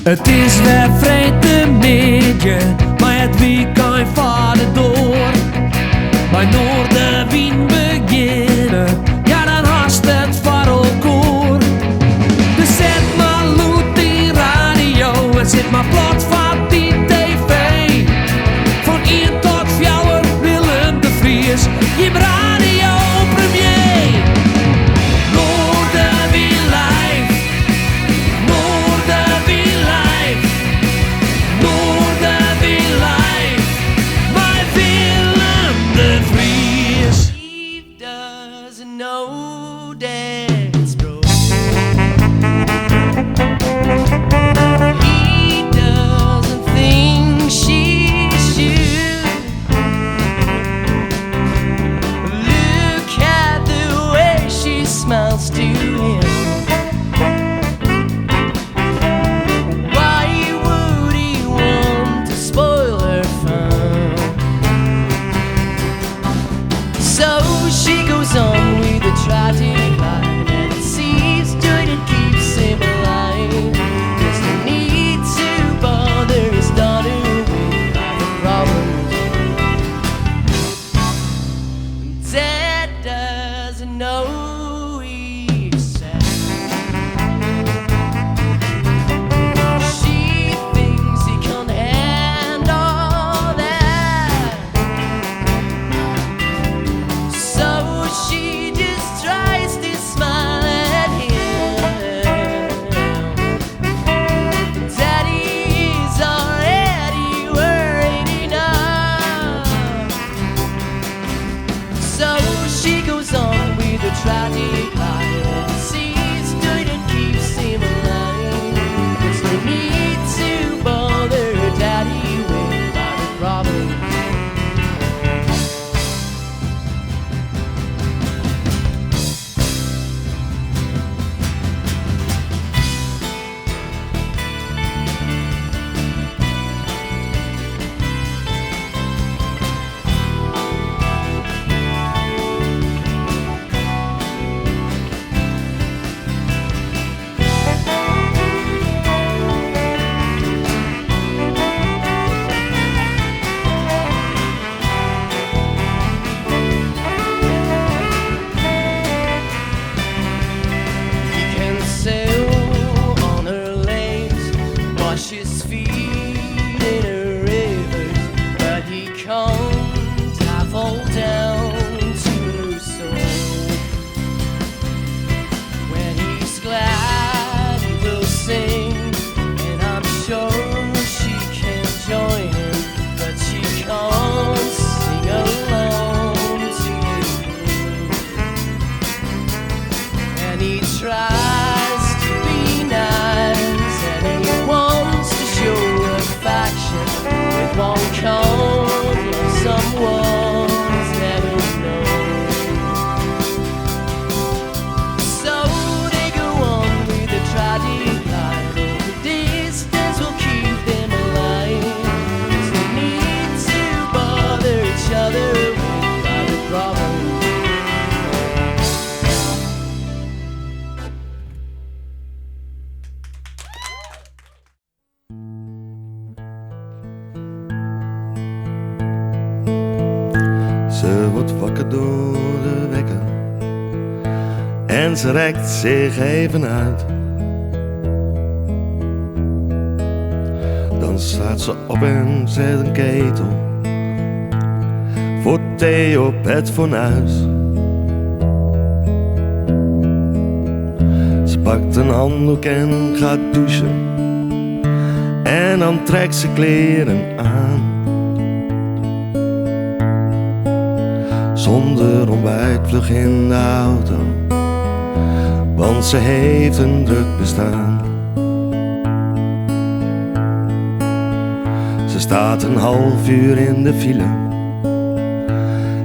Het is weer vrijdagmiddag, maar het weekend vaart door. Bij Noorderwind beginnen, ja dan haast het voor elkaar. Dus zet maar loet die radio en zet maar plat van die tv. Van 1 tot 4 Willem de Vries, je radio premier. Noorderwind live, Noorderwind live, Noorderwind live, bij Willem de Vries. He doesn't know that's broke. He doesn't think she should. Look at the way she smiles to him. Why would he want to spoil her fun? So she goes on with the tragic line, and it sees joy that keeps him alive. There's no need to bother his daughter with other problems. Dad doesn't know he's sad. She thinks he can't handle that. So she just tries to smile at him. Daddy's already worried enough. So she goes on with the tragic line, and sees joy that keeps him alive. There's no need to bother Daddy with other problems. He can sail on her lakes, wash his feet in her rivers, but he can't travel down to her soul. When he's glad he will sing, and I'm sure she can join him, but she can't sing alone to him. And he tries to be nice, and he wants to show affection, but won't come love someone he's never known. So they go on with the tragic line. The distance will keep them alive. There's no need to bother each other with other problems. Ze wordt wakker door de wekker en ze rekt zich even uit. Dan staat ze op en zet een ketel voor thee op het fornuis. Ze pakt een handdoek en gaat douchen en dan trekt ze kleren aan. Zonder ontbijt vlug in de auto, want ze heeft een druk bestaan. Ze staat een half uur in de file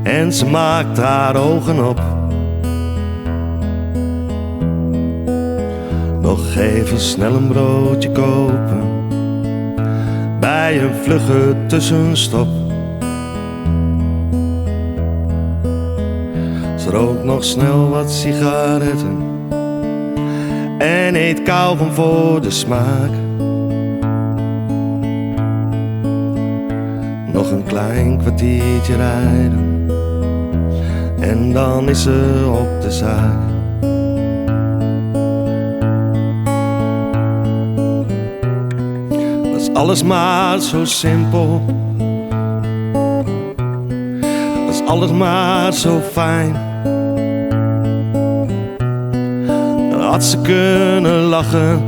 en ze maakt haar ogen op. Nog even snel een broodje kopen bij een vlugge tussenstop. Ze rookt nog snel wat sigaretten en eet kauwgom voor de smaak. Nog een klein kwartiertje rijden en dan is ze op de zaak. Was alles maar zo simpel, was alles maar zo fijn. Dan had ze kunnen lachen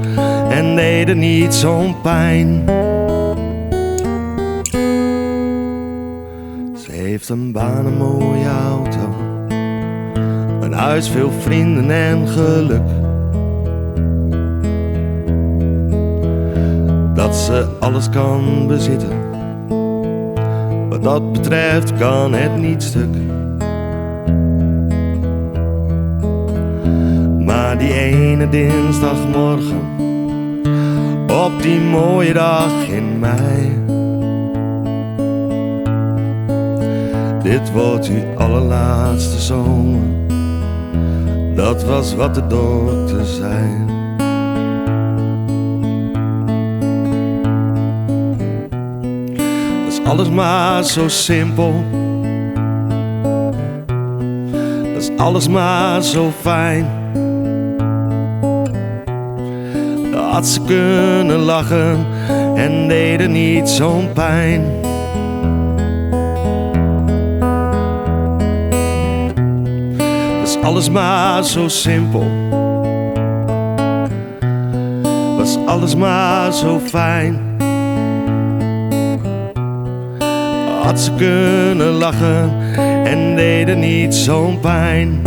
en deed er niet zo'n pijn. Ze heeft een baan, een mooie auto, een huis, veel vrienden en geluk. Dat ze alles kan bezitten, wat dat betreft kan het niet stuk. Maar die ene dinsdagmorgen, op die mooie dag in mei, dit wordt uw allerlaatste zomer, dat was wat de dokter zei. Was alles maar zo simpel, was alles maar zo fijn. Had ze kunnen lachen en deed er niet zo'n pijn. Was alles maar zo simpel, was alles maar zo fijn. Had ze kunnen lachen en deed er niet zo'n pijn.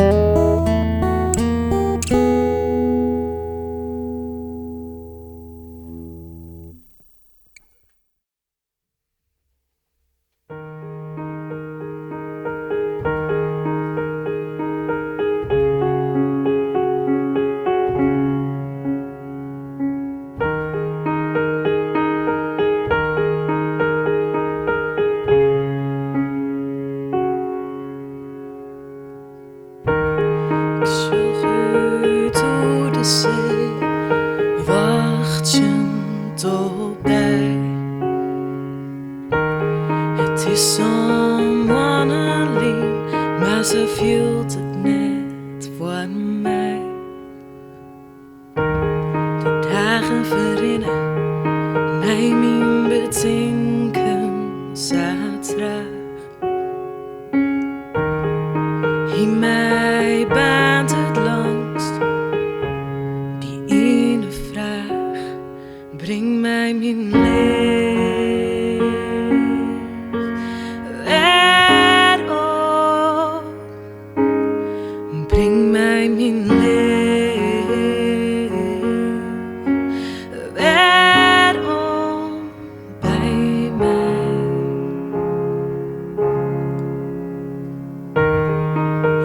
Wachtend op mij. Het is someone alleen, maar ze voelt het net voor mij. De dagen verrinnen mij mijn bedenken zat raar. In mij baant het langst die ene vraag, breng mij mijn leven wederom, breng mij mijn leven wederom bij mij.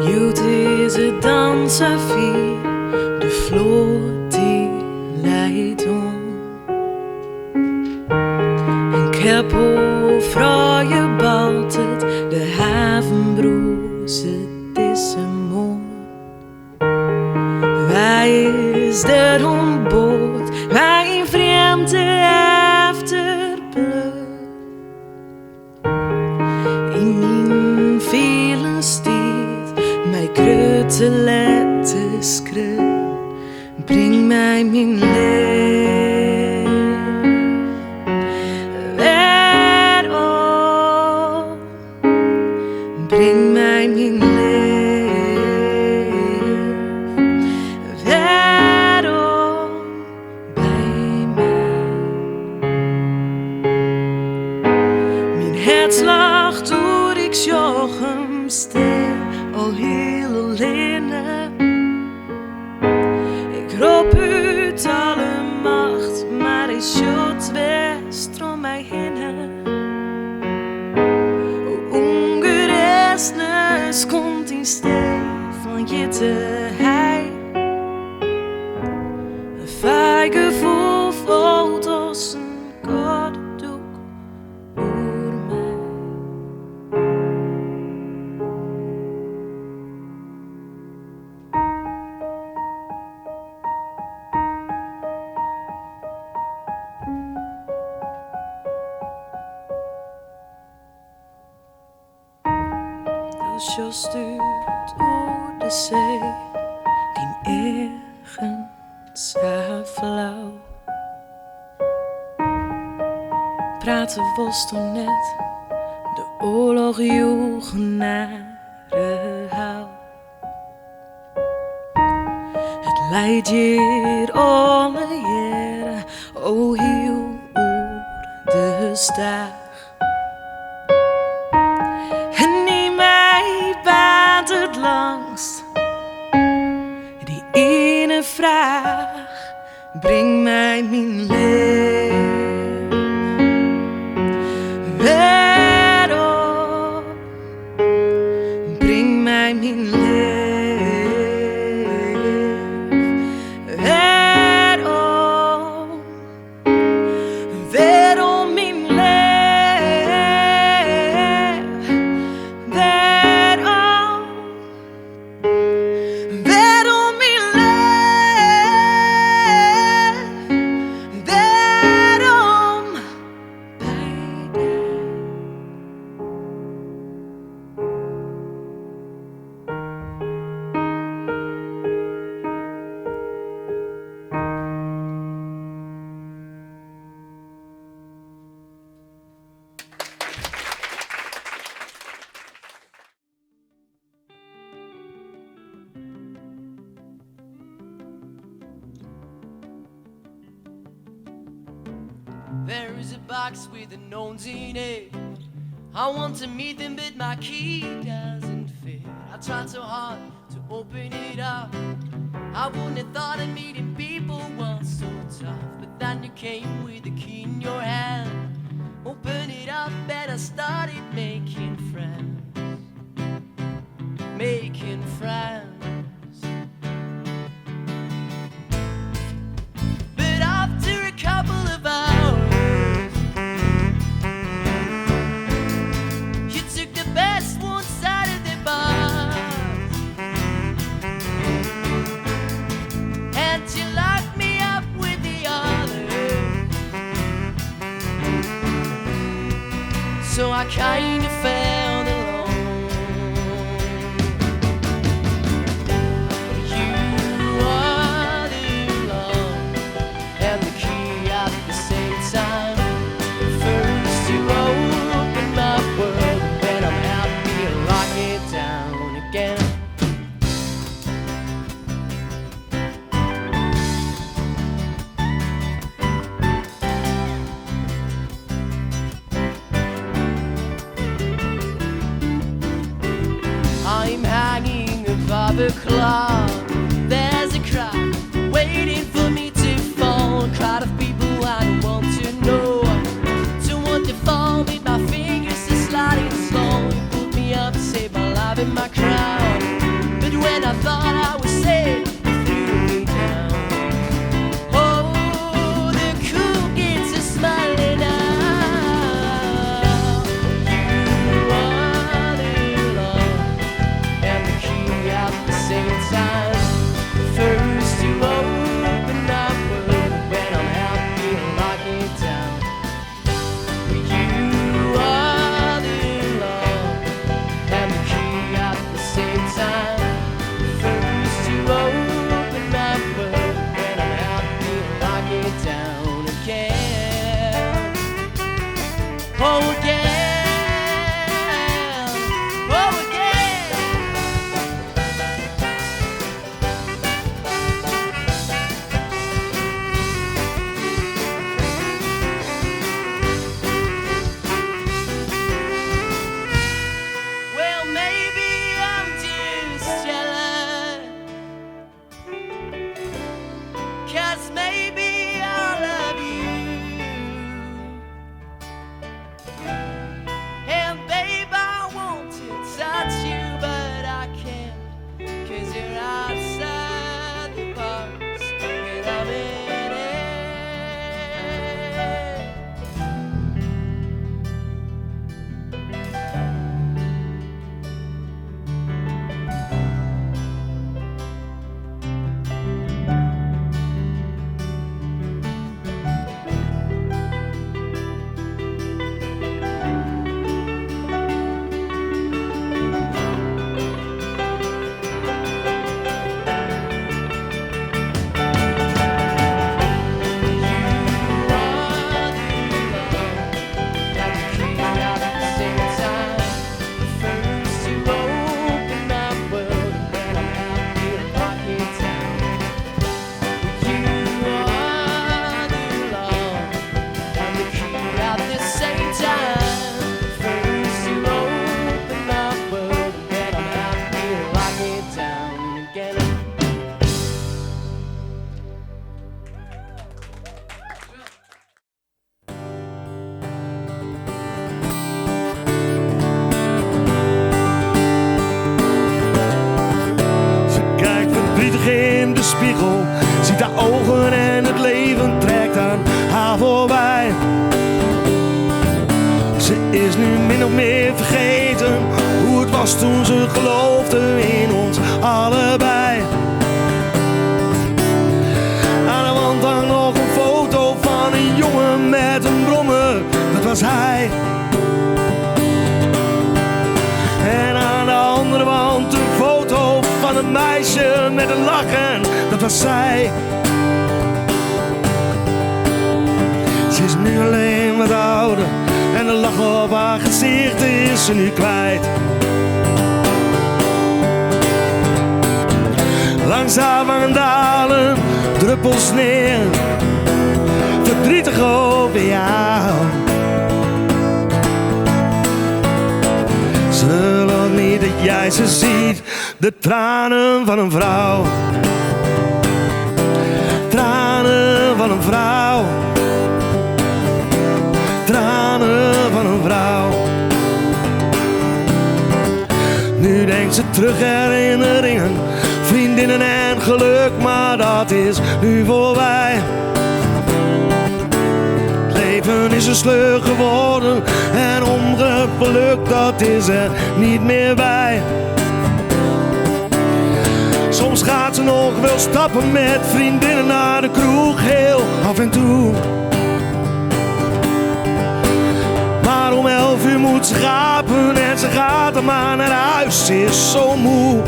Youth is het dansafie, de vloot die leidt om. En keppel vrije balt het, de havenbroes, het is een mooi. Wij is er onboord, wij vreemde afterbloed. In mijn vele stiet, mij grote letters kruid, breng mij mijn leven wederom, breng mij mijn leven wederom bij mij. Mijn hartslag door ik zag hem stil, al heel alleen. Ik roep uit alle macht, maar hij shot west om mij heen. Ongerestnes komt in stil van jitte hij. Een fijn gevoel voelt als een koude doek voor mij. kust ut door de zee, die ergens flauw. Praten was toen net de oorlog joegen naar de hou. Het leidt hier alle jaren, o heel oer de staag. En die mij baant het langst, die ene vraag, breng mij mijn leven. Waarom breng mij mijn leven? Waarom mijn leven? Waarom mijn leven? Waarom beide? There is a box with unknowns in it. I want to meet them, but my key doesn't fit. I tried so hard to open it up. I wouldn't have thought of meeting people was so tough. But then you came with the key in your hand. Open it up and I started making friends. Making friends. But after a couple of hours, you took the best one side of the bus, and you locked me up with the other. So I kind of felt alone. You are the love and the key at the same time. First to open my world, then I'm happy to lock it down again. I'm hanging above a cloud. There's a crowd waiting for me to fall. A crowd of people I don't want to know. Don't want to fall with my fingers are sliding slow. You put me up, save my life in my crown. But when I thought I was safe, you threw me down. Oh, the cool kids are smiling now. You are the love and the key at the same time. spiegel, ziet haar ogen en het leven trekt aan haar voorbij. Ze is nu min of meer vergeten hoe het was toen ze geloofde in ons allebei. Aan de wand hangt nog een foto van een jongen met een brommer, dat was hij. En aan de andere wand een foto van een meisje met een lachen, dat was zij. Ze is nu alleen wat ouder en de lach op haar gezicht is ze nu kwijt. Langzaam gaan dalen druppels neer, verdrietig over jou. Ze wil niet dat jij ze ziet, de tranen van een vrouw. Tranen van een vrouw. Tranen van een vrouw. Nu denkt ze terug herinneringen, vriendinnen en geluk, maar dat is nu voorbij. Het leven is een sleur geworden en ongeluk, dat is er niet meer bij. Soms gaat ze nog wel stappen met vriendinnen naar de kroeg, heel af en toe. Maar om 11 uur moet ze gapen en ze gaat er maar naar huis, ze is zo moe.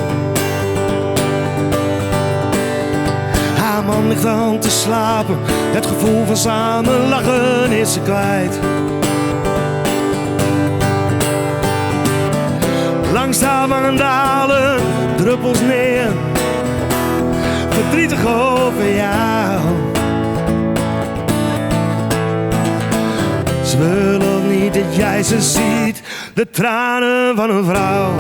Haar man ligt aan te slapen, het gevoel van samen lachen is ze kwijt. Langzaam aan dalen, druppels neer, verdrietig over jou. Ze wil ook niet dat jij ze ziet, de tranen van een vrouw.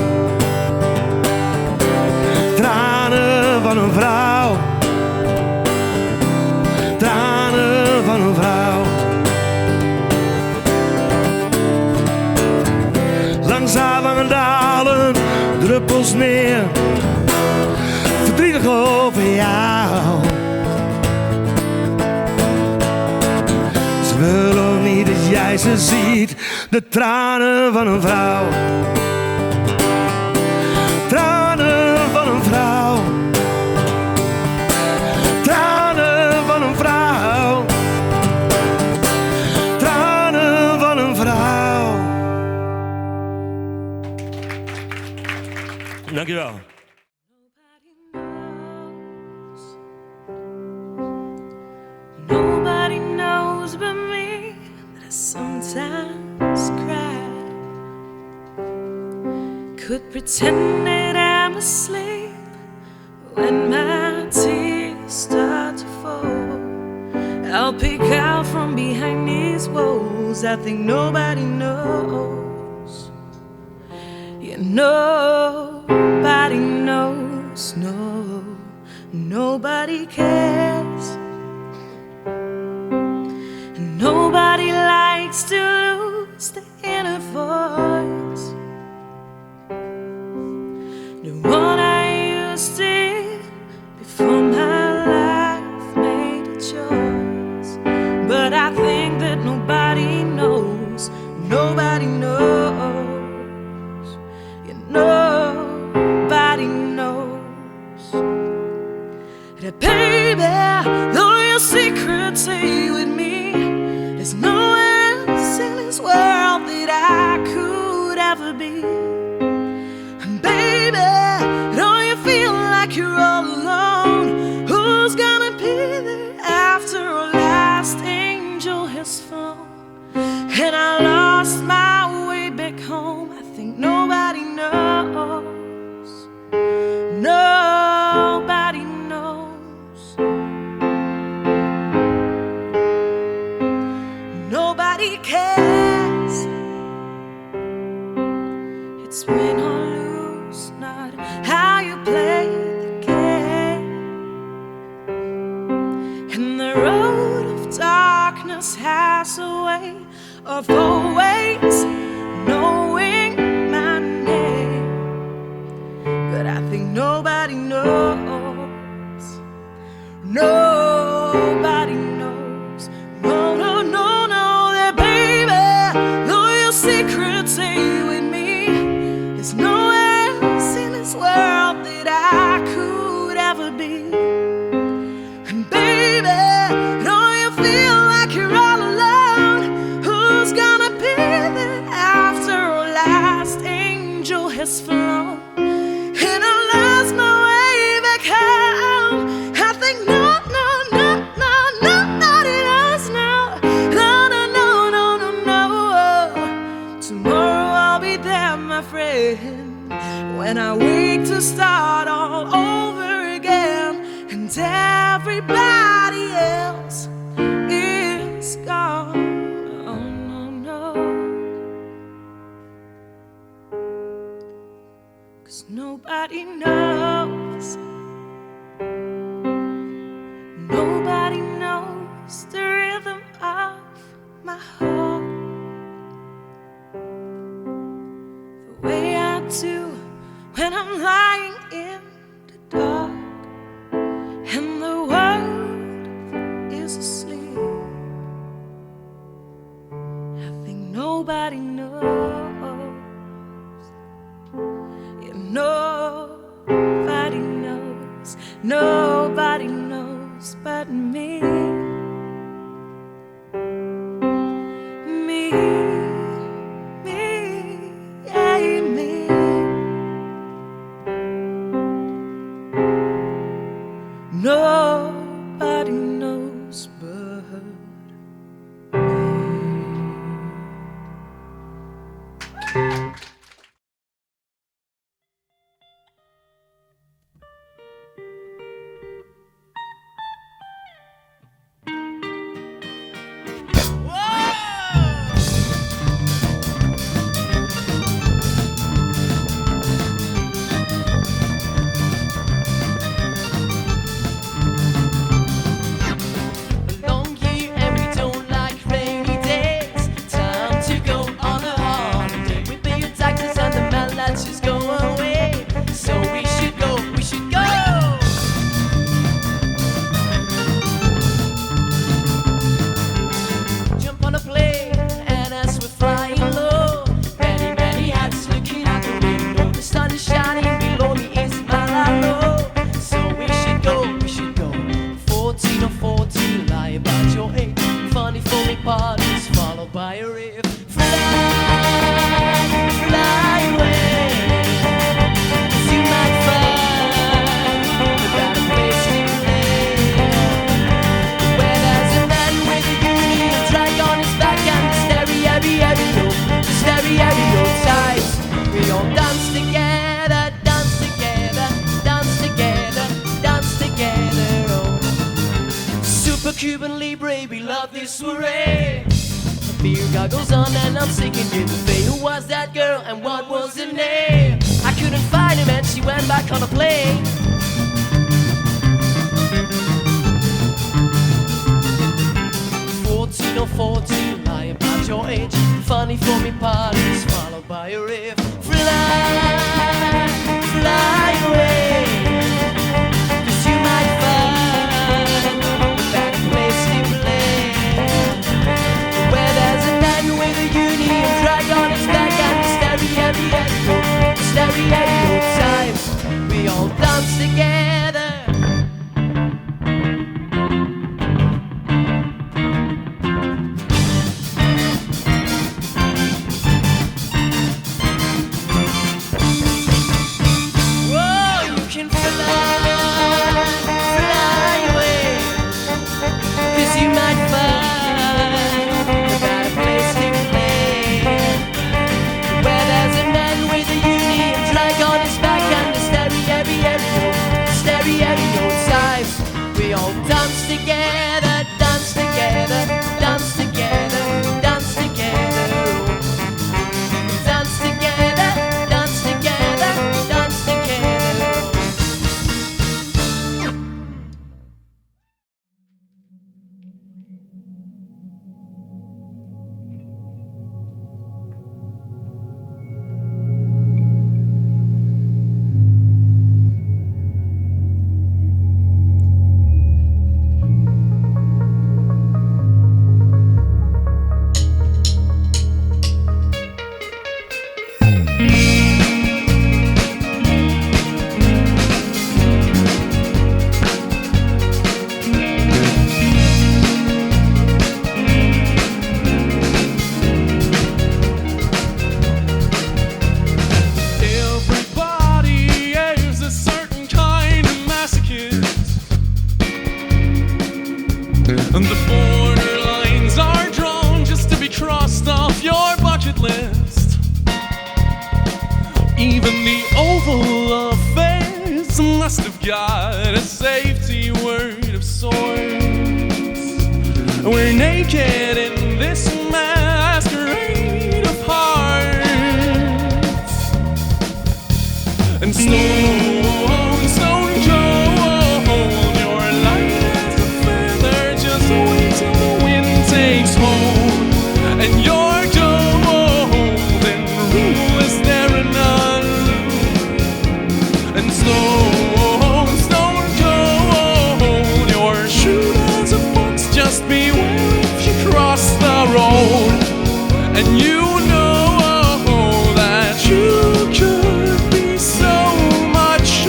Tranen van een vrouw. Tranen van een vrouw. Langzaam aan dalen, druppels neer, verdrietig over jou. Ze wil ook niet dat jij ze ziet, de tranen van een vrouw. Tranen van een vrouw. Tranen van een vrouw. Tranen van een vrouw. Dankjewel. Nobody knows but me that I sometimes cry. Could pretend that I'm asleep when my tears start to fall. I'll peek out from behind these walls. I think nobody knows. Yeah, nobody knows. No, nobody cares. Nobody likes to lose the inner voice, the one I used to before my life made a choice. But I think that nobody knows, nobody knows, yeah, nobody knows that, baby, though your secrets stay with me, there's nowhere else in this world that I could ever be. And baby, don't you feel like you're all alone? Who's gonna be there after our last angel has flown? And I lost my way back home. I think nobody knows. Nobody knows. Nobody cares. It's win or lose, not how you play the game. And the road of darkness has a way of always knowing my name. But I think nobody knows. again. When I wake to start all over again, and everybody else is gone. Oh, no, no. 'Cause nobody knows. Nobody knows the rhythm of my heart the way I do when I'm lying in the dark and the world is asleep. I think nobody knows. Yeah, nobody knows. Nobody knows but me. Nobody knows but parties followed by a riff. Fly, fly away. 'Cause you might find a better place to play, where there's a man with a union drag on his back and the stereo types. We all dance together, dance together, dance together, dance together. Oh, Super Cuban Libre, we love this soiree. The beer goggles on and I'm singing in the bay. Who was that girl and what was her name? I couldn't find him and she went back on a plane. Oh, 14, lie about your age. Funny for me parties followed by a riff. Fly, fly away. 'Cause you might find a better place to play, where there's a man with a union drag on his back and the stereo types. We all dance together. got a safety word of sorts. We're naked in this masquerade of hearts. And Stone, Stone Joe, your light as a feather, just wait till the wind takes hold. And your golden rule is there or none. And Stone, Stone Joe, your shrewd as a fox, just beware if you cross the road. And you know that you could be so much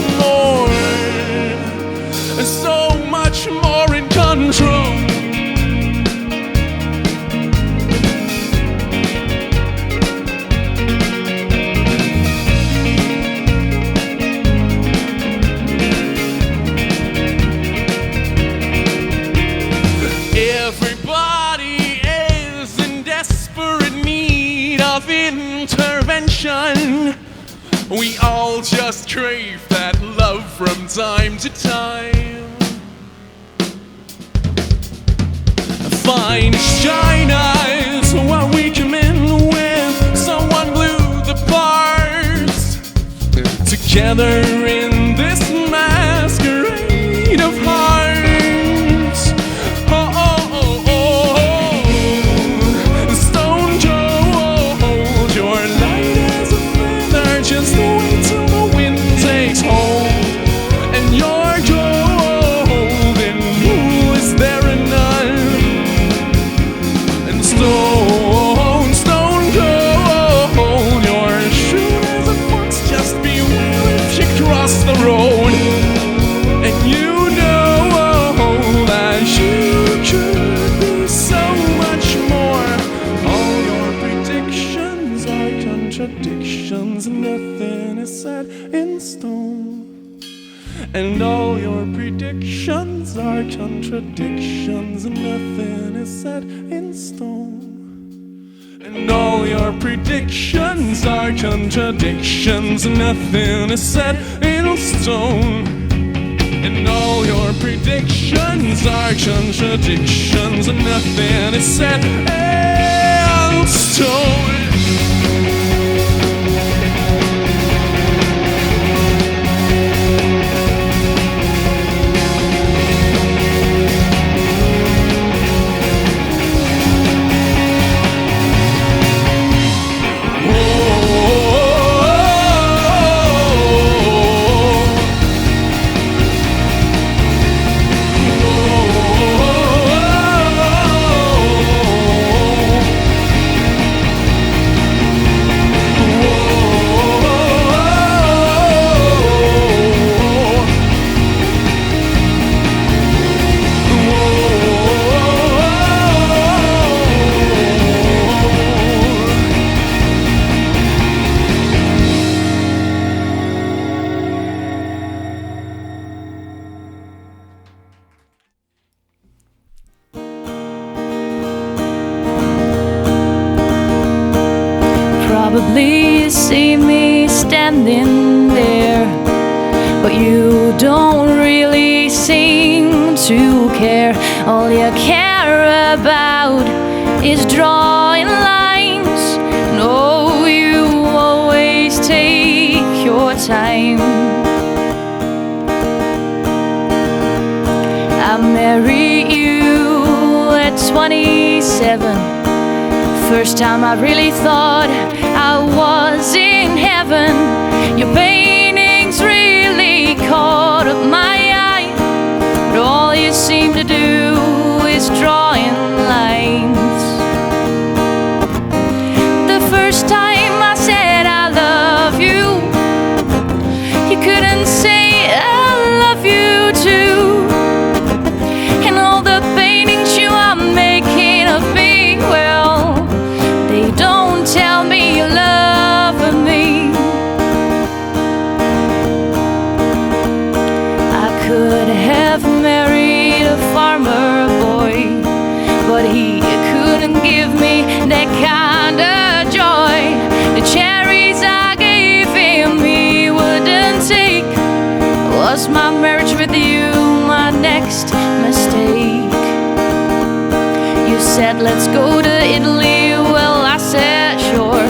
more in control. Everybody is in desperate need of intervention. We all just crave that love from time to time. Fine China is what we come in with. Someone blew the parts together in this masquerade of hearts. Oh, oh, oh, oh. Stone Joe, hold your light as a feather, just wait till the wind takes hold. And your golden rule is there or none. Stone, Stone Cold, your shrewd as a fox, just beware if you cross the road. And you know that you could be so much more. All your predictions are contradictions, nothing is set in stone. And all your predictions are contradictions, and nothing is set in stone. And all your predictions are contradictions, and nothing is set in stone. And all your predictions are contradictions, and nothing is set in stone. Probably see me standing there, but you don't really seem to care. All you care about is drawing lines. No, you always take your time. I married you at 27. First time I really thought I was in heaven. Your paintings really caught up my eye, but all you seem to do is drawing lines. The first time I said I love you, you couldn't say I love you too. And all the paintings you are making of me, well, they don't tell me you love me. I could have married a farmer boy, my marriage with you my next mistake. You said let's go to Italy, well I said sure.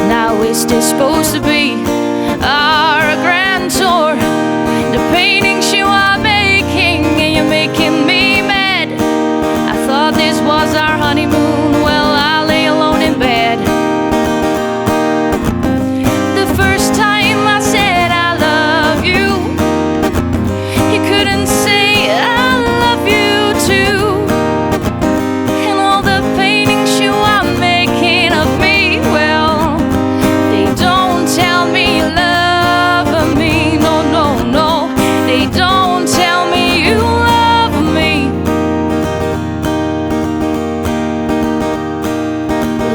Now it's just supposed to be our grand tour. The paintings you are making and you're making me mad. I thought this was our honeymoon, well I lay alone in bed. The first time I said I love you, you couldn't say I love you too. And all the paintings you are making of me, well, they don't tell me you love me. No, no, no, they don't tell me you love me.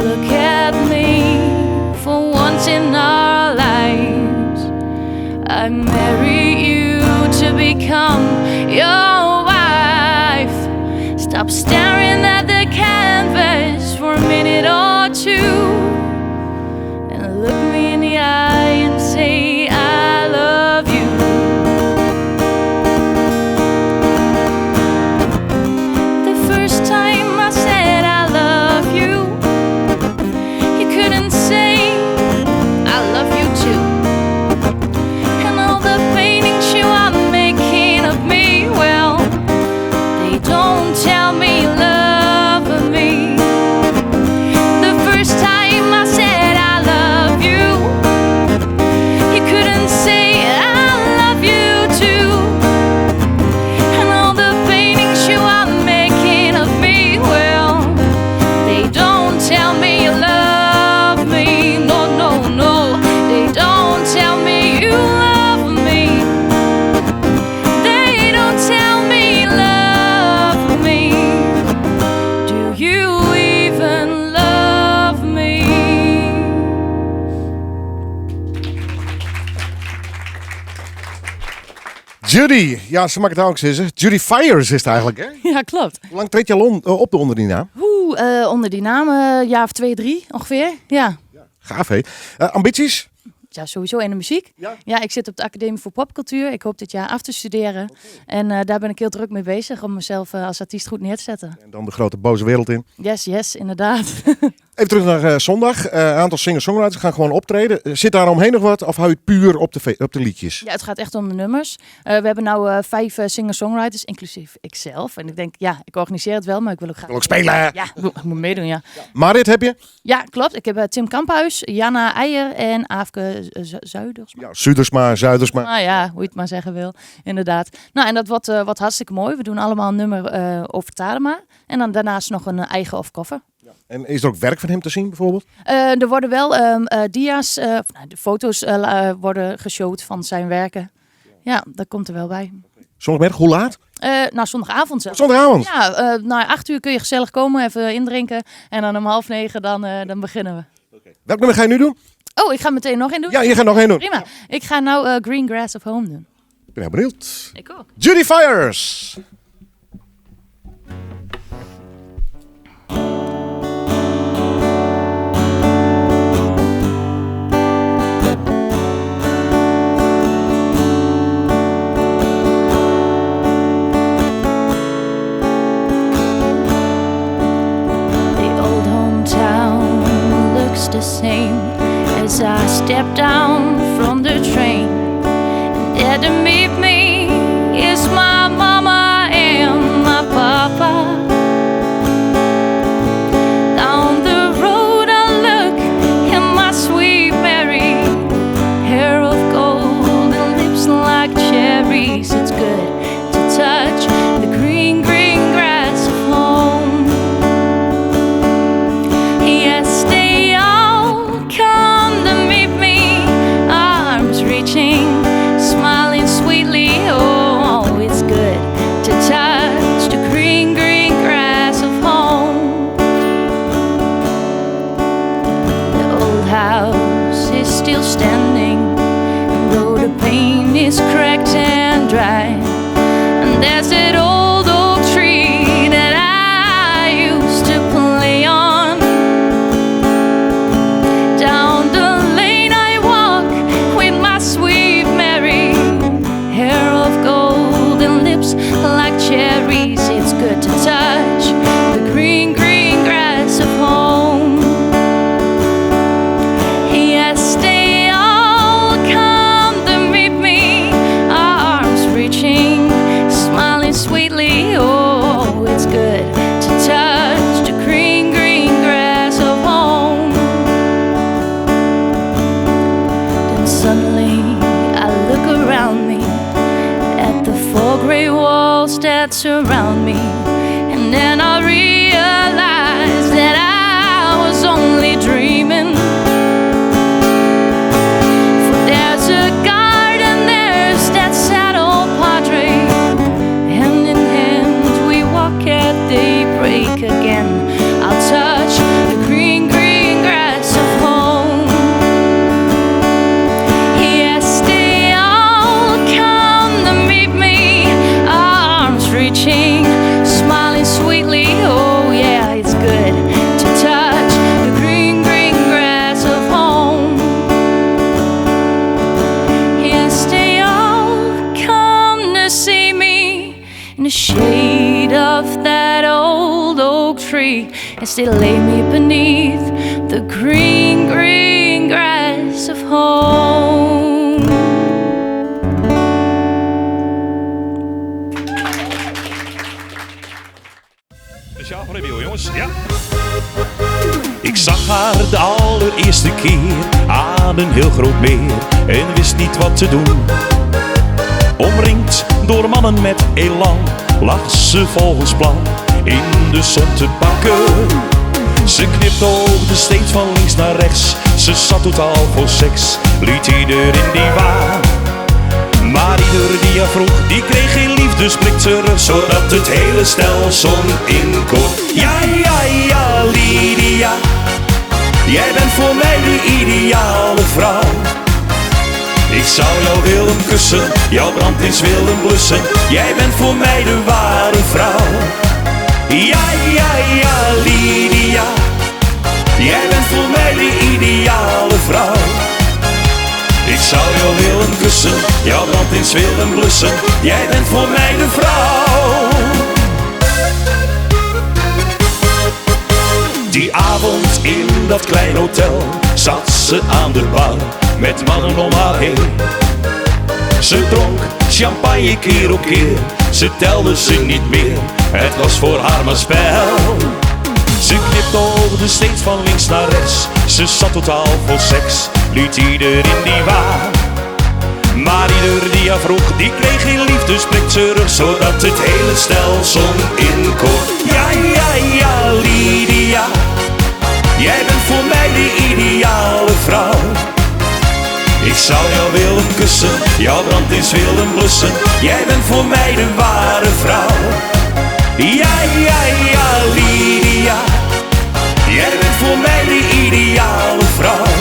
Look at me, for once in our lives I marry you to become your wife. Stop staring at the canvas for a minute or two and look me in the eye and say I love you. The first time I said I love you, you couldn't say I love you too. And all the paintings you are making of me, well, they don't tell me you love me. The first time I said I love you, you couldn't say I love you too. And all the paintings you are making of me, well, they don't tell me you love me. No, no, no, they don't tell me you love me. They don't tell me you love me. Do you even love me? Judy. Ja, ze maakt het ook zeggen. Judy Fires is het eigenlijk, hè? Ja, klopt. Hoe lang treed je al op onder die naam? Onder die naam, jaar of 2, 3 ongeveer. Ja. Gaaf, hé. Ambities? Ja, sowieso in de muziek. Ja? Ik zit op de Academie voor Popcultuur. Ik hoop dit jaar af te studeren. En daar ben ik heel druk mee bezig om mezelf als artiest goed neer te zetten. En dan de grote boze wereld in. Yes, inderdaad. Even terug naar zondag. Een aantal singer-songwriters gaan gewoon optreden. Zit daar omheen nog wat of hou je het puur op de liedjes? Ja, het gaat echt om de nummers. We hebben nu 5 singer-songwriters, inclusief ikzelf. En ik denk, ja, ik organiseer het wel, maar ik wil ook graag... Wil ook spelen! Ja, ik moet meedoen, ja. Marit heb je? Ja, klopt. Ik heb Tim Kamphuis, Jana Eijer en Aafke Zuidersma. Ja, Zuidersma. Nou ja, hoe je het maar zeggen wil. Inderdaad. Nou, en dat wordt hartstikke mooi. We doen allemaal een nummer over Tadema. En dan daarnaast nog een eigen of cover. En is er ook werk van hem te zien bijvoorbeeld? Er worden wel dia's, de foto's worden geshowd van zijn werken. Ja, dat komt er wel bij. Zondagmiddag, hoe laat? Zondagavond zelf. Zondagavond? Ja, na 8 uur kun je gezellig komen, even indrinken. En dan om 8:30 dan beginnen we. Welk nummer ga je nu doen? Oh, ik ga meteen nog één doen? Ja, je gaat nog één doen. Prima. Ik ga nou Green Grass of Home doen. Ik ben heel benieuwd. Ik ook. Judy Fires! The same as I step down from the train, and there to meet me is my mama and my papa. Down the road I look and my sweet Mary, hair of gold and lips like cherries. It's good to touch the green, green grass of home. Yes, they come to meet me, arms reaching, smiling sweetly. Oh, it's good to touch the green, green grass of home. The old house is still standing, though the paint is cracked and dry. And there's that old oak tree that I used to play on. Down the lane I walk with my sweet Mary, hair of that surround me. And then I realized that I was only dreaming. For there's a garden, there's that sad old padre. Hand in hand we walk at daybreak again. I'll touch the green, green grass of home. Yes, they all come to meet me, arms reaching, smiling sweetly. Oh yeah, it's good to touch the green, green grass of home. Yes, they all come to see me in the shade of that old oak tree, as they lay me beneath the green, green grass of home. Speciaal voor Emiel, jongens. Ja. Ik zag haar de allereerste keer aan een heel groot meer en wist niet wat te doen. Omringd door mannen met elan lag ze volgens plan in de zon te pakken. Ze knipte steeds van links naar rechts. Ze zat totaal voor seks, liet iedereen die waar. Maar ieder die haar vroeg, die kreeg geen liefdesblik terug, zodat het hele stel zong in koor. Ja, ja, ja, Lydia, jij bent voor mij de ideale vrouw. Ik zou jou willen kussen, jouw brand eens willen blussen. Jij bent voor mij de ware vrouw. Ja, ja, ja, Lydia, jij bent voor mij de ideale vrouw. Ik zou jou willen kussen, jouw brand eens willen blussen. Jij bent voor mij de vrouw. Die avond in dat klein hotel zat ze aan de bar met mannen om haar heen. Ze dronk champagne keer op keer, ze telde ze niet meer, het was voor haar maar spel. Ze knipte steeds van links naar rechts, ze zat totaal vol seks, liet iedereen die waar. Maar ieder die haar vroeg, die kreeg geen liefdesblik terug, zodat het hele stel zong in koor. Ja, ja, ja, Lydia, jij bent voor mij de ideale vrouw. Ik zou jou willen kussen, jouw brand eens willen blussen. Jij bent voor mij de ware vrouw. Ja, ja, ja, Lydia, jij bent voor mij de ideale vrouw.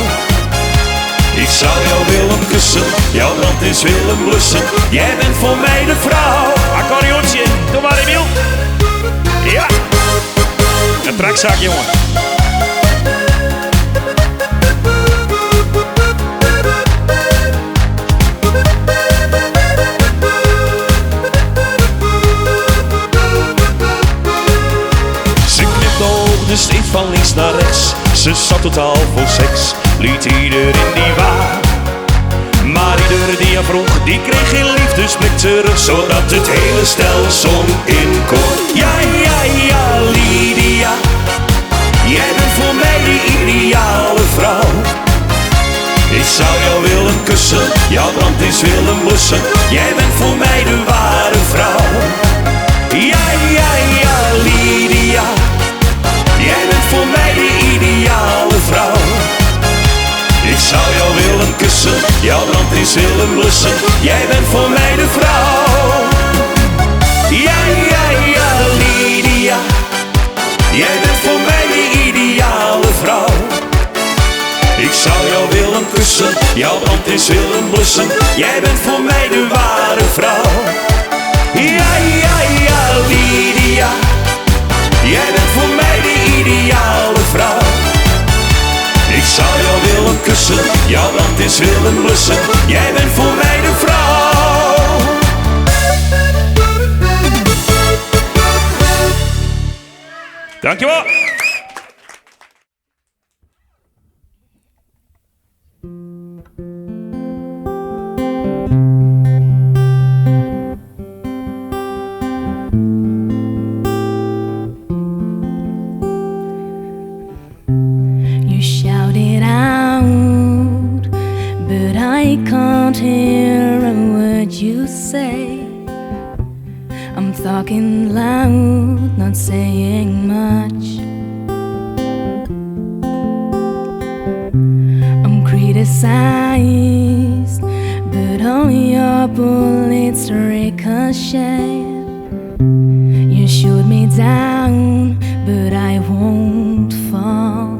Ik zou jou willen kussen, jouw brand eens willen blussen. Jij bent voor mij de vrouw. Accordeontje, doe maar Emiel. Ja, een trekzaak, jongen. Steeds van links naar rechts, ze zat totaal vol seks, liet iedereen die waar. Maar ieder die haar vroeg, die kreeg geen liefdesblik terug, zodat het hele stel zong in koor. Ja, ja, ja, Lydia, jij bent voor mij de ideale vrouw. Ik zou jou willen kussen, jouw brand eens willen blussen. Jij bent voor mij de ware vrouw. Ja, ja, ja, Lydia, jij bent voor mij de ideale vrouw. Ik zou jou willen kussen, jouw brand eens willen blussen. Jij bent voor mij de vrouw. Ja, ja, ja, Lydia, jij bent voor mij de ideale vrouw. Ik zou jou willen kussen, jouw brand eens willen blussen. Jij bent voor mij de ware vrouw. Ja, ja, ja, Lydia, jij bent voor mij de ideale vrouw. Ik zou jou willen kussen, jouw brand eens willen blussen. Jij bent voor mij de vrouw. Dankjewel. I can't hear a word you say. I'm talking loud, not saying much. I'm criticized, but all your bullets ricochet. You shoot me down, but I won't fall.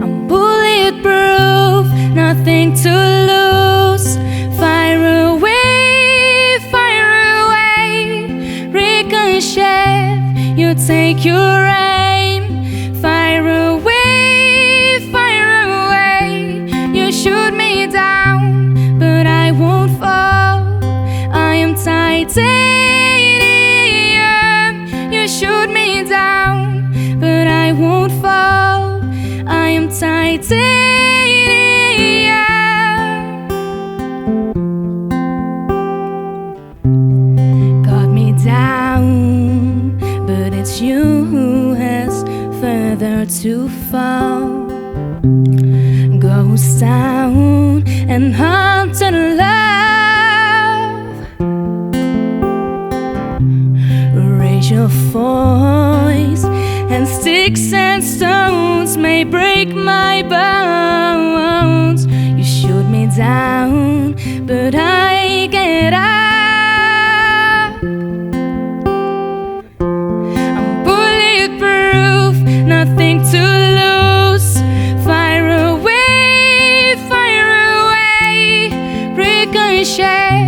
I'm bulletproof, nothing to lose. Fire away, ricochet. You take your aim. Fire away. You shoot me down, but I won't fall. I am titanium. You shoot me down, but I won't fall. I am titanium. Got me down, but it's you who has further to fall. Ghost town and haunted love. Raise your voice, and sticks and stones may break my bones. You shoot me down, but I get up. I'm bulletproof, nothing to lose. Fire away, ricochet.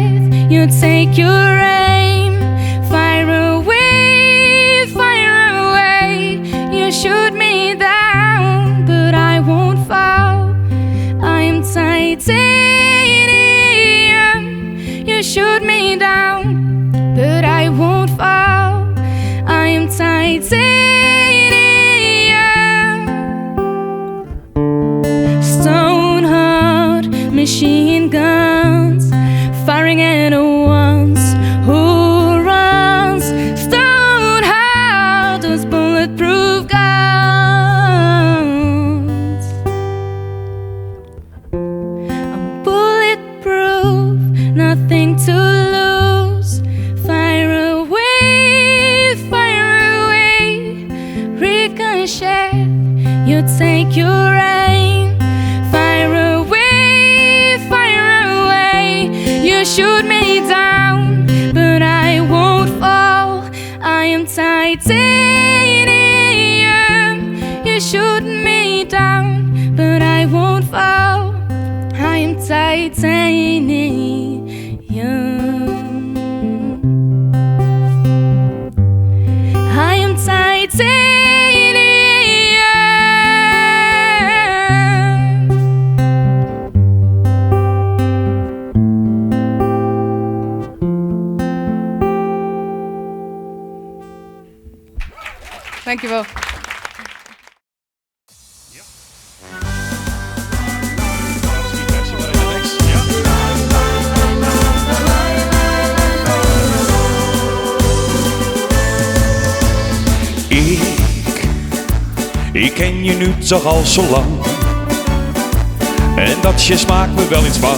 You take your aim. Fire away. You shoot me down, but I won't fall. I am titanium. You shoot me down, but I won't fall. I am titanium. Stone hard machine guns, firing at once. Who runs? Stone hard, those bulletproof guns. I'm bulletproof, nothing to lose. Fire away, ricochet. You take your aim. Fire away. You shoot me down, but I won't fall. I am titanium. You shoot me down, but I won't fall. I am titanium. I am titanium. Dankjewel. Ik ken je nu toch al zo lang. En dat je smaak me wel iets van.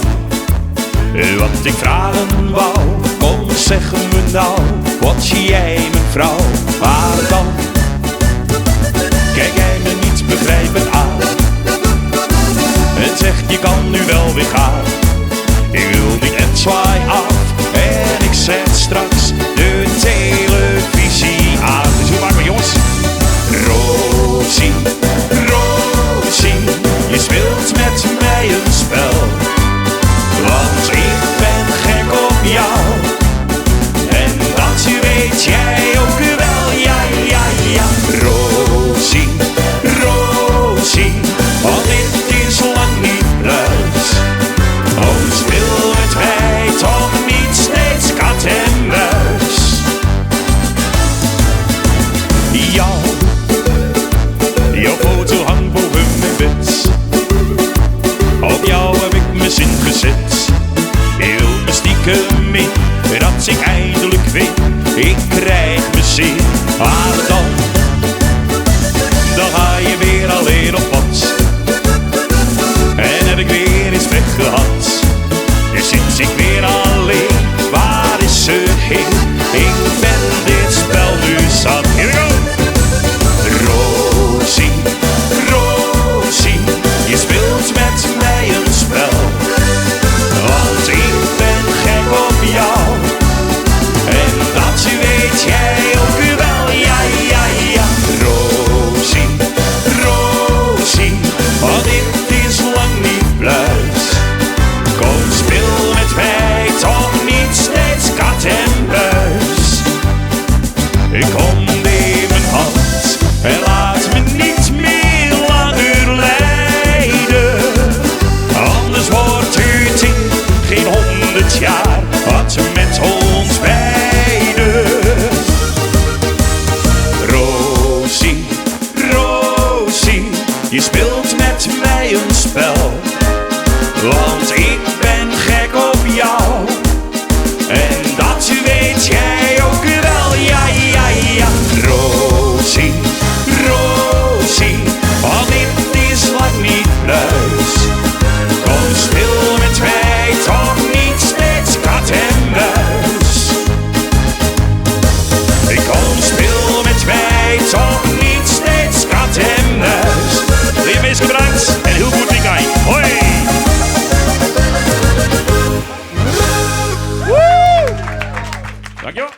Wat ik vragen wou, kom zeg me nou. Wat zie jij mijn vrouw, waar dan? Kijk jij me niet begrijpend aan en zegt je kan nu wel weer gaan. Ik wil niet en zwaai af en ik zet straks de televisie aan. Dus hoe maken we jongens? Rosie, Rosie, je speelt met mij een spel. Want ik ben gek op jou. En dat weet jij ook wel, ja, ja, ja. Je speelt met mij een spel, want ik ben gek op jou. En dat weet jij ook wel, ja, ja, ja. Rosie, Rosie, want dit is lang niet pluis. Kom speel met mij, toch niet steeds kat en muis. Kom speel met mij, toch niet steeds kat en muis. Lieve mensen, bedankt en heel goed weekend. Hoi! Dankjewel.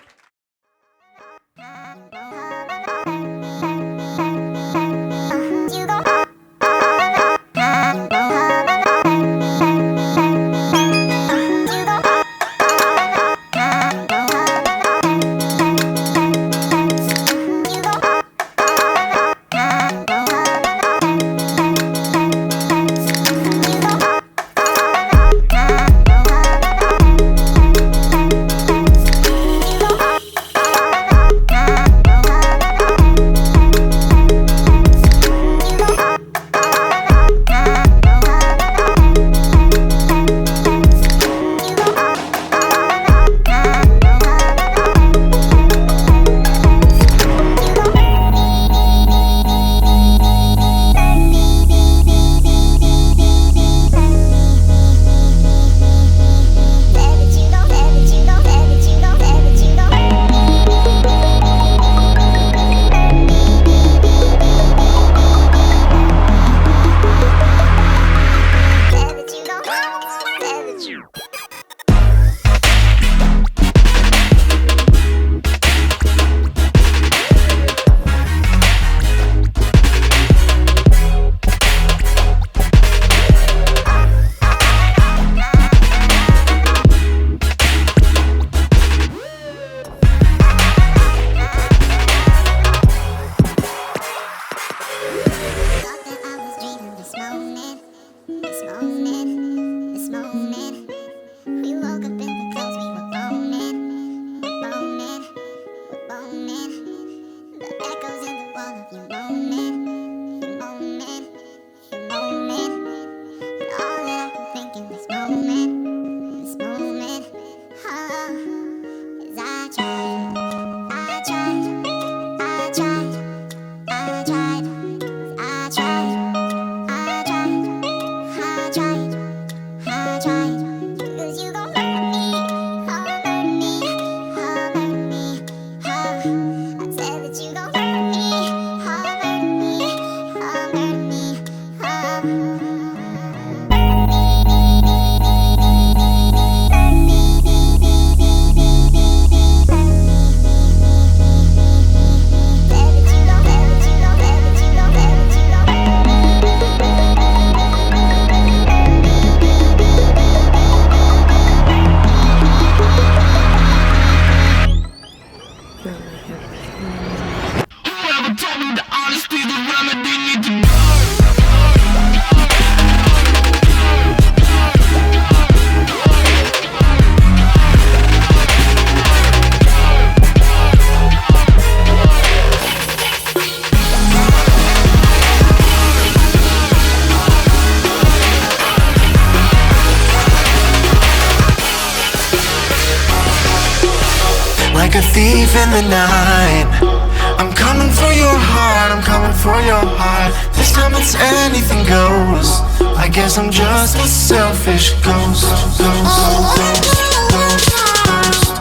Like a thief in the night, I'm coming for your heart, I'm coming for your heart. This time it's anything goes. I guess I'm just a selfish ghost, ghost, ghost, ghost, ghost.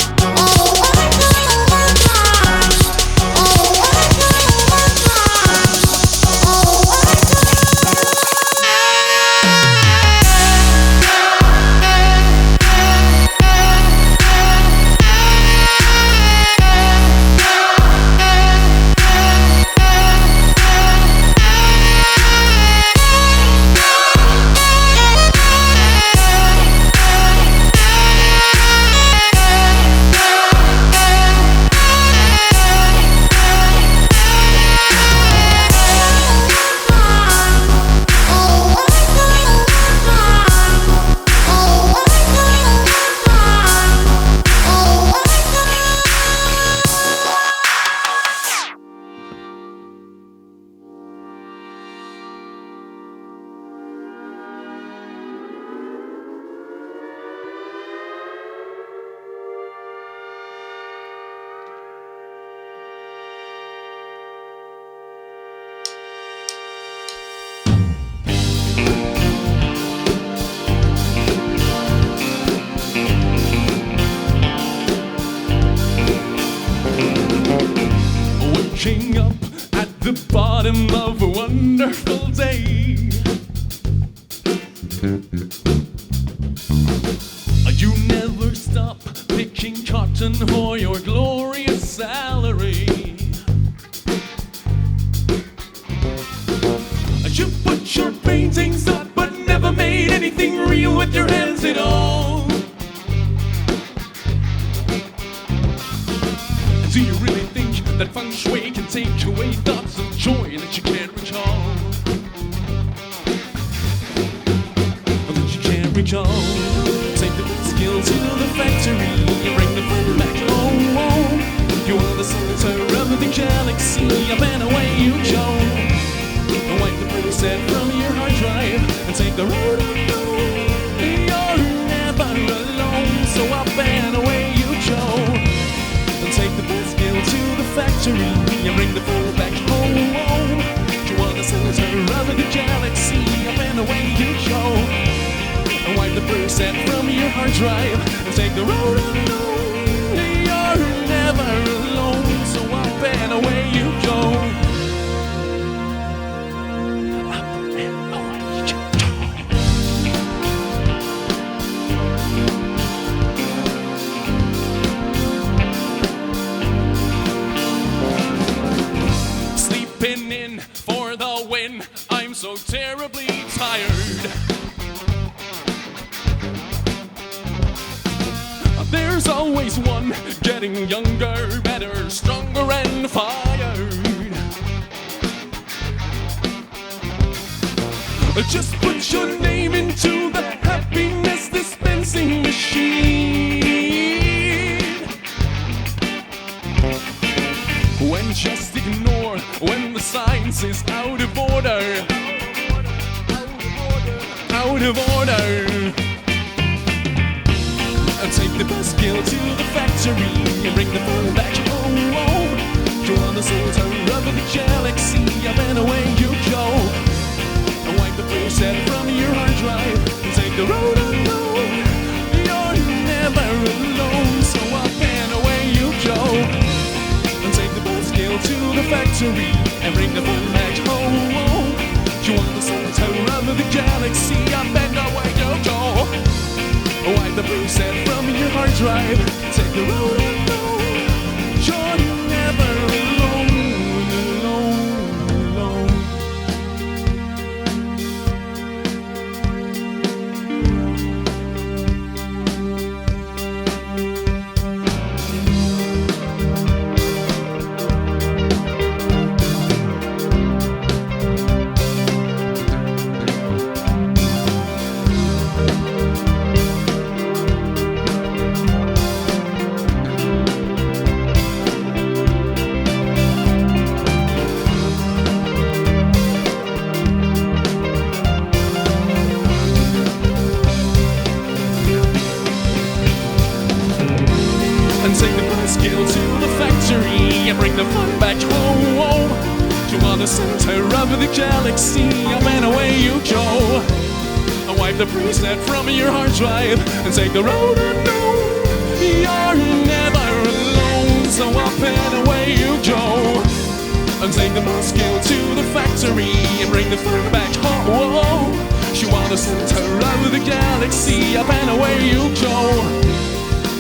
waking up at the bottom of a wonderful day. You never stop picking cotton for your glorious salary. You put your paintings up but never made anything real with your hands at all. Do you really think that feng shui can take away thoughts of joy that you can't recall? That you can't recall. Take the skill to the factory, you bring the fun back home. You are the center of the galaxy, up and away you go. Wipe the preset from your hard drive and take the road unknown. You're never alone, so up and away you go. And take the best skill to the factory, you bring the fun back home. You are the center of the galaxy, up and away you go. Wipe the preset from your hard drive and take the road unknown. You're never alone, so up and away you go. Up and away you go. Sleeping in for the win, I'm so terribly tired. There's always one getting younger, better, stronger and fired. Just put your name into the happiness dispensing machine. When just ignore when the science is out of order. Out of order. And take the best skill to the factory and bring the fun back home. You're on the center of the galaxy, up and away you go. And wipe the preset from your hard drive and take the road unknown. You're never alone, so up and away you go. And take the best skill to the factory and bring the fun back home. You're on the center of the galaxy, up and away you go. Wipe the preset from your hard drive, take the road unknown. You're never alone, alone. Take the best skill to the factory and bring the fun back home. You are the center of the galaxy, up and away you go. And wipe the preset from your hard drive and take the road unknown. You're never alone, so up and away you go. And take the best skill to the factory and bring the fun back home. You are the center of the galaxy, up and away you go.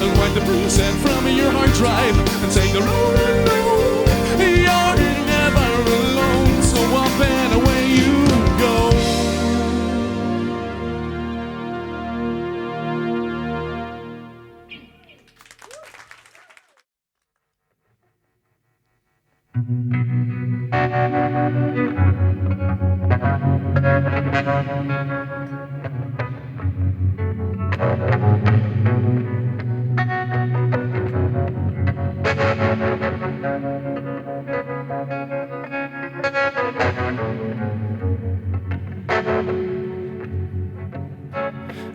And wipe the preset from your hard drive and take the road unknown. You're never alone, so up and away you go.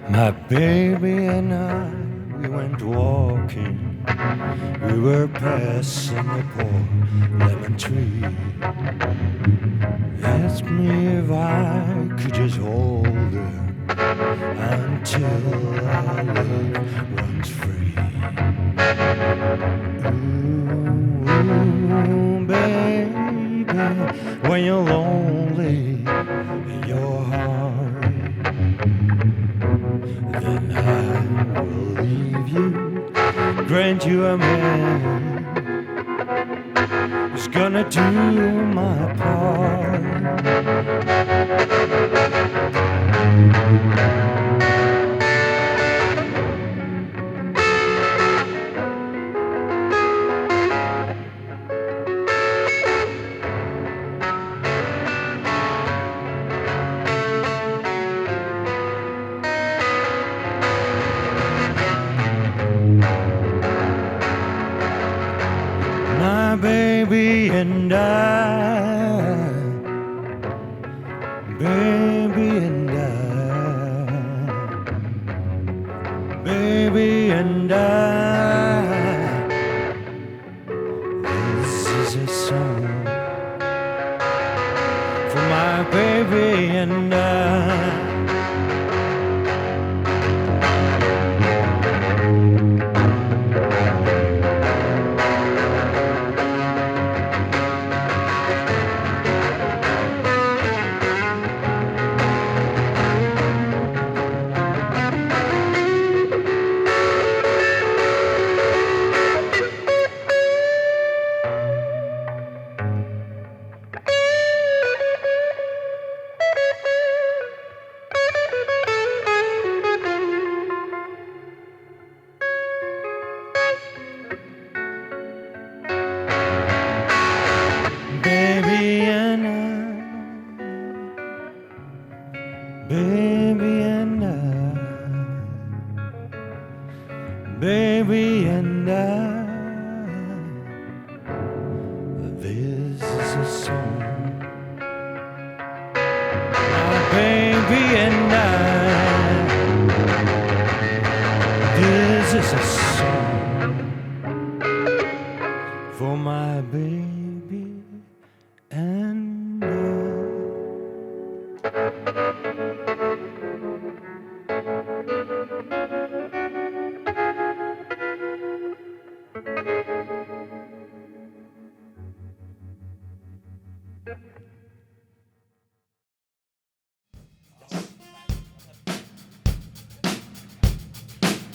My baby and I, we went walking. We were passing a poor lemon tree. Asked me if I could just hold her until our love runs free. Ooh, baby. baby, when you're lonely in your heart. Then I will leave you, grant you a man who's gonna do my part. My baby and I, baby and I, baby and I. This is a song for my baby and I. Baby and I, baby and I, baby and I. This is a song, my baby and I. This is a song for my baby and I.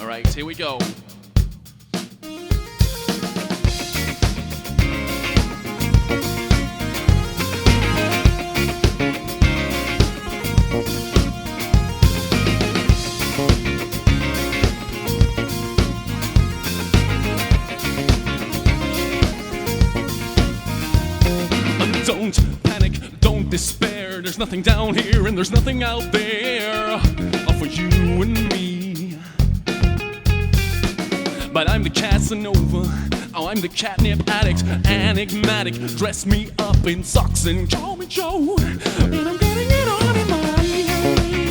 All right, here we go. Don't panic, don't despair. There's nothing down here and there's nothing out there for you and me. But I'm the Casanova, oh, I'm the catnip addict, enigmatic. Dress me up in socks and call me Joe, and I'm getting it on in my head.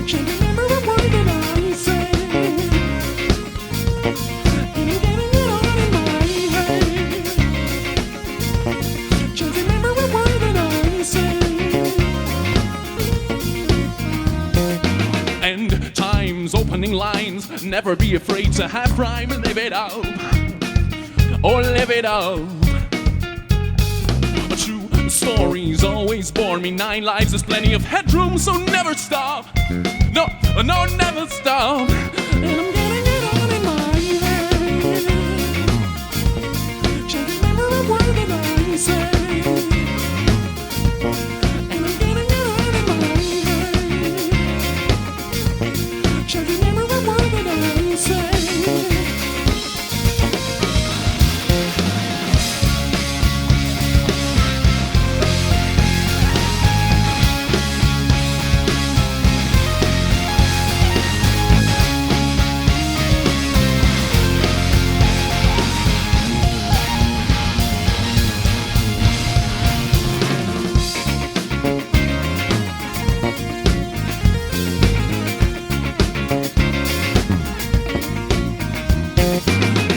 Can't remember a word that I said, and I'm getting it on in my head. Can't remember a word that I said. And time's opening lines. Never be afraid to have rhyme and live it up, or live it up. True stories always bore me. 9 lives is plenty of headroom, so never stop. No, no, never stop. And I'm getting it on in my head. Can't remember a word that I said. And I'm getting it on in my head. Can't remember a word that I said.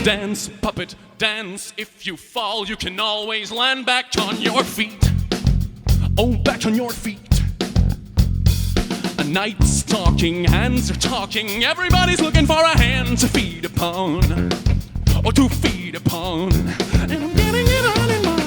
Dance, puppet, dance. If you fall, you can always land back on your feet. Oh, back on your feet. A night's talking, hands are talking. Everybody's looking for a hand to feed upon, or to feed upon. And I'm getting it on in my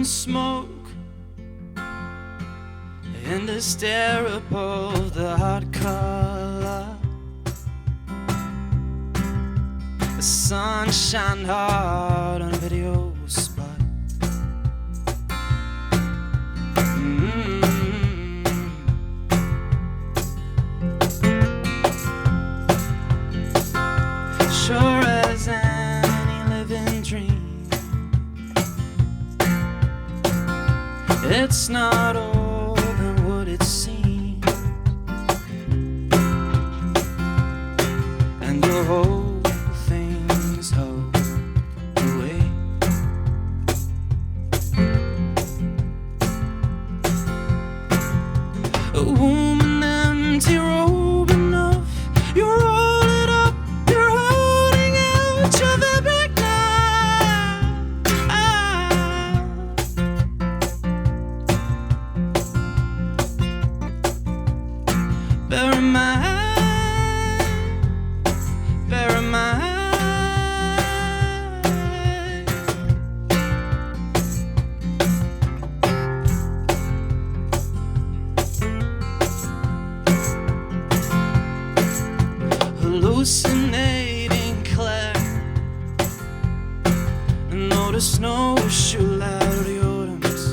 and smoke in the stare above the hot color. The sun shine hard on a video spot. Sure as any living dream, it's not all than what it seems, and the whole thing's held away. A woman empty robe enough, you roll it up, you're holding out your fabric now. Bury my head, bury my head. Hallucinating Claire, no, the snowshoe light of the autumns,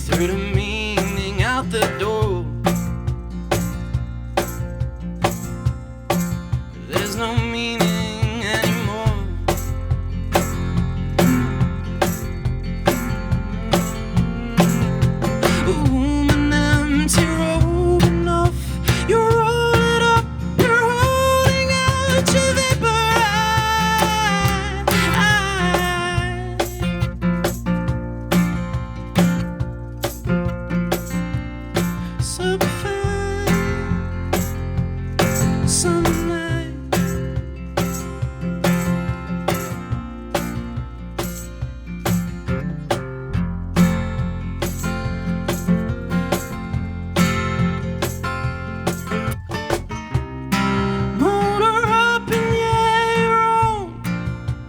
threw the meaning out the door. There's no meaning anymore. A woman empty robe enough, you roll it up, you're holding out your vapor so fine, some night. Motor up and yeah, you're on.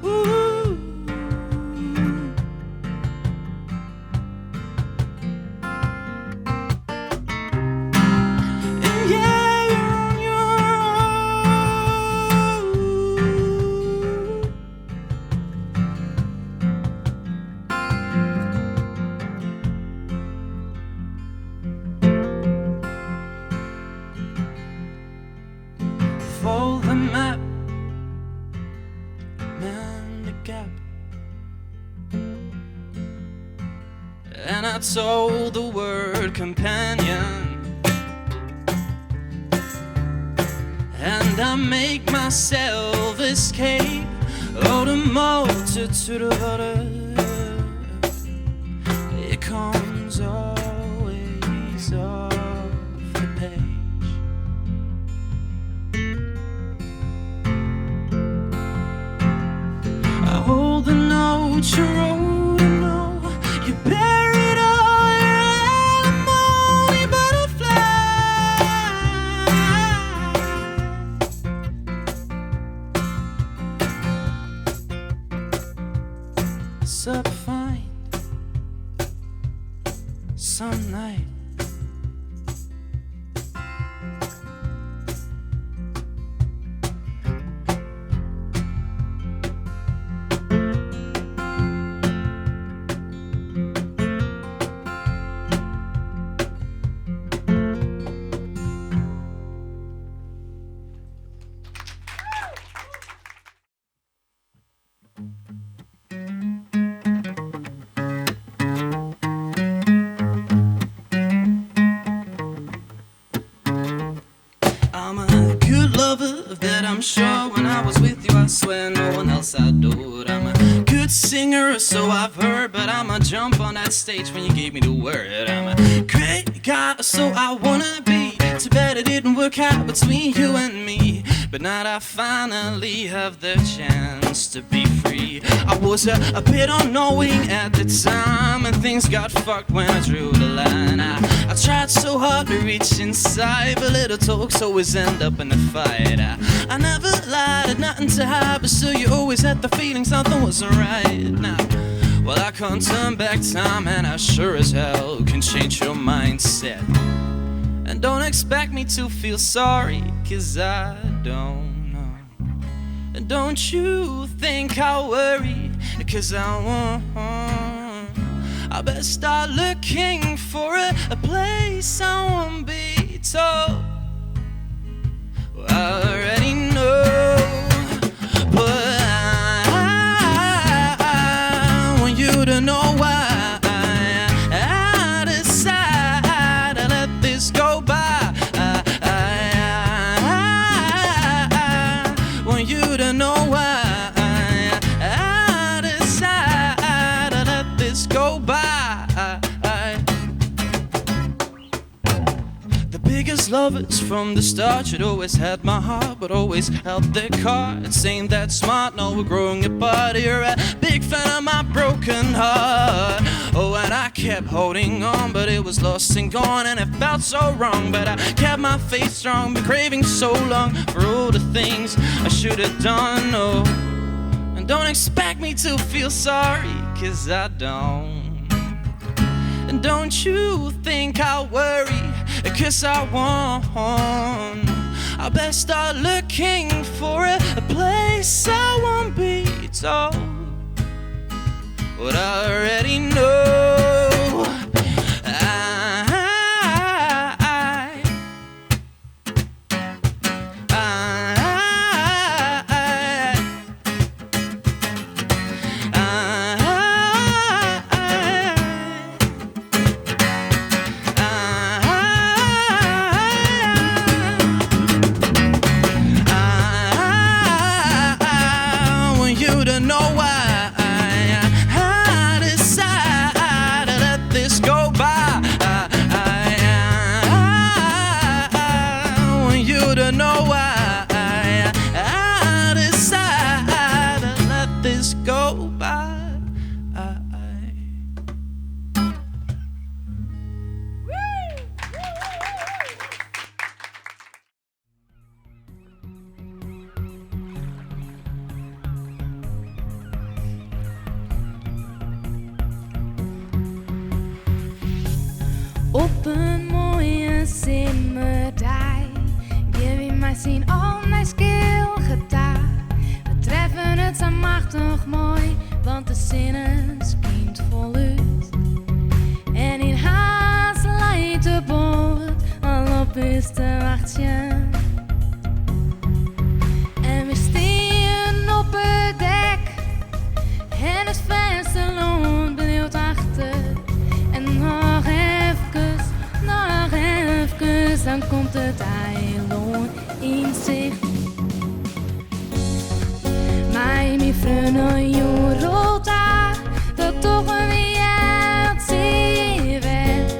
Ooh. And yeah, you're on your own. Follow the map, man the gap. And I told the word companion, and I make myself escape. Oh, the multitude of others, it comes always off the page. I hold the note you wrote, you know, you buried all your alimony butterfly. So fine, some night. I'm a good lover, that I'm sure. When I was with you, I swear no one else adored. I'm a good singer, so I've heard, but I'ma jump on that stage when you gave me the word. I'm a great guy, so I wanna be. Too bad it didn't work out between you and me, but now I finally have the chance to be free. I was a bit unknowing at the time, and things got fucked when I drew the line. I tried so hard to reach inside, but little talks always end up in a fight. I never lied, not nothing to hide, but still you always had the feeling something wasn't right. Now, well, I can't turn back time, and I sure as hell can change your mindset. And don't expect me to feel sorry, 'cause I don't know. And don't you think I'll worry, 'cause I won't. I better start looking for a place I won't be told. Well, I already know, but I want you to know why I decide to let this go by. I want you to know why I decide to let this go by. Biggest lovers from the start should always had my heart, but always held their cards. Ain't that smart? No, we're growing apart. You're a big fan of my broken heart. Oh, and I kept holding on, but it was lost and gone, and it felt so wrong. But I kept my faith strong, been craving so long for all the things I should have done. Oh, and don't expect me to feel sorry, 'cause I don't. And don't you think I'll worry, 'cause I won't. I best start looking for a place I won't be told. What I already know. Op een mooie zomerdag geef je mij zien al mijn skill gitaar. We treffen het zo machtig mooi, want de zinnen schijnt voluit. En in haast leidt de boot al op is te wachten. En we staan op het dek en het venster loont benieuwd achter. En nog even, dan komt het eiland in zicht. Mijn vrienden, je rolt daar, dat toch een wereld zie werd.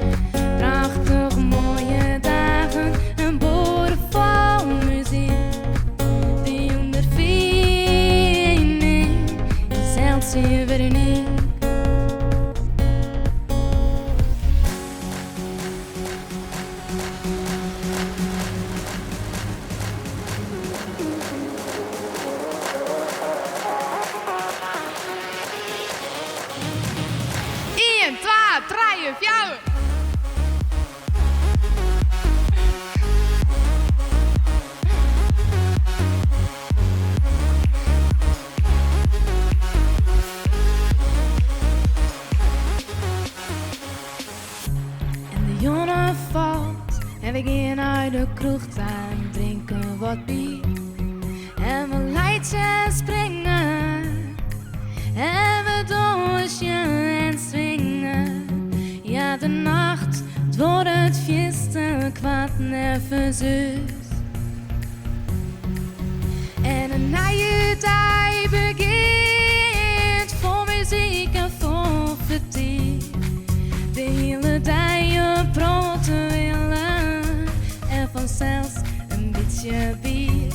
Prachtig mooie dagen, een boer vol muziek. Die ondervinding is zeldzaam weer uniek. En we gaan naar de kroeg staan, drinken wat bier. En we liedjes springen. En we dansen en swingen. Ja, de nacht, het wordt het feesten, kwaad nerveus. En een nieuwe dag begint, vol muziek en vol verdriet. De hele dag je brood te willen en vanzelfs een beetje bier.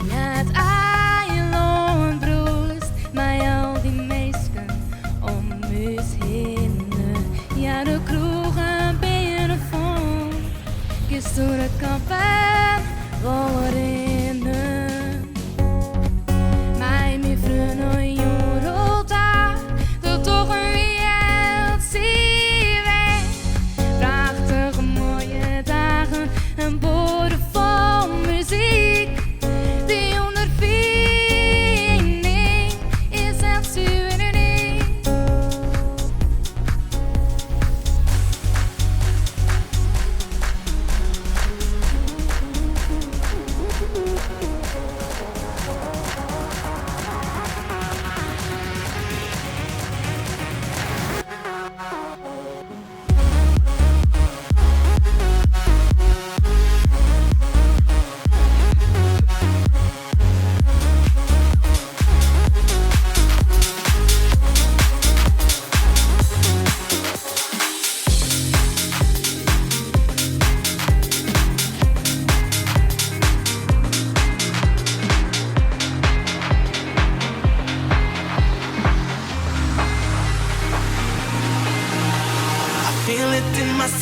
Ja, het eiland broest, maar al die meisjes om ons heen. Ja, de kroegen binnen vol, kies door de kampen vol rennen.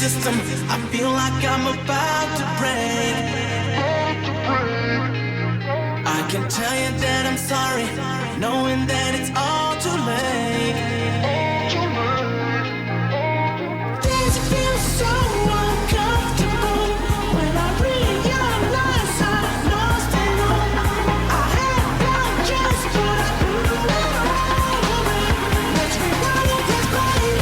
system. I feel like I'm about to break. I can tell you that I'm sorry, knowing that it's all too late. Things feel so uncomfortable when I realize I lost it all. I had done just what I could have. Let's rewind this play,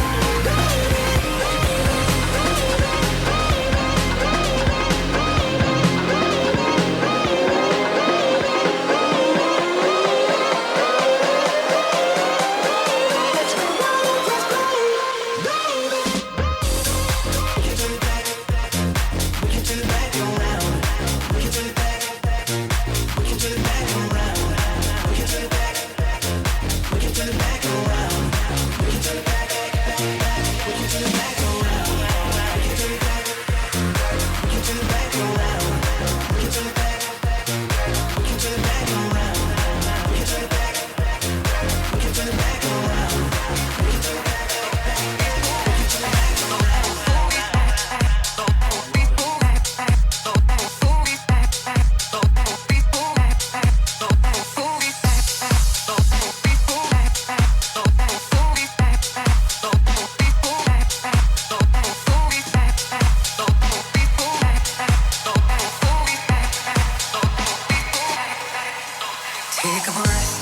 take a breath,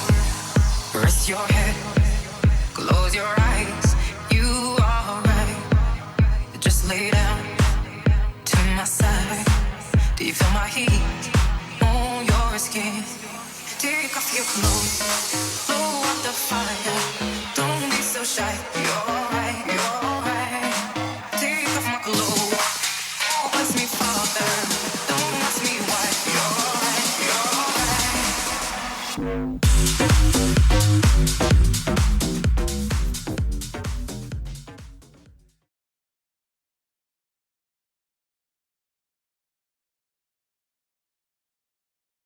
rest your head, close your eyes, you are right. Just lay down to my side. Do you feel my heat on your skin? Take off your clothes, blow up the fire. Don't be so shy, you're right, you're right. Take off my clothes, oh bless me Father. Don't ask me why, you're right, you're right.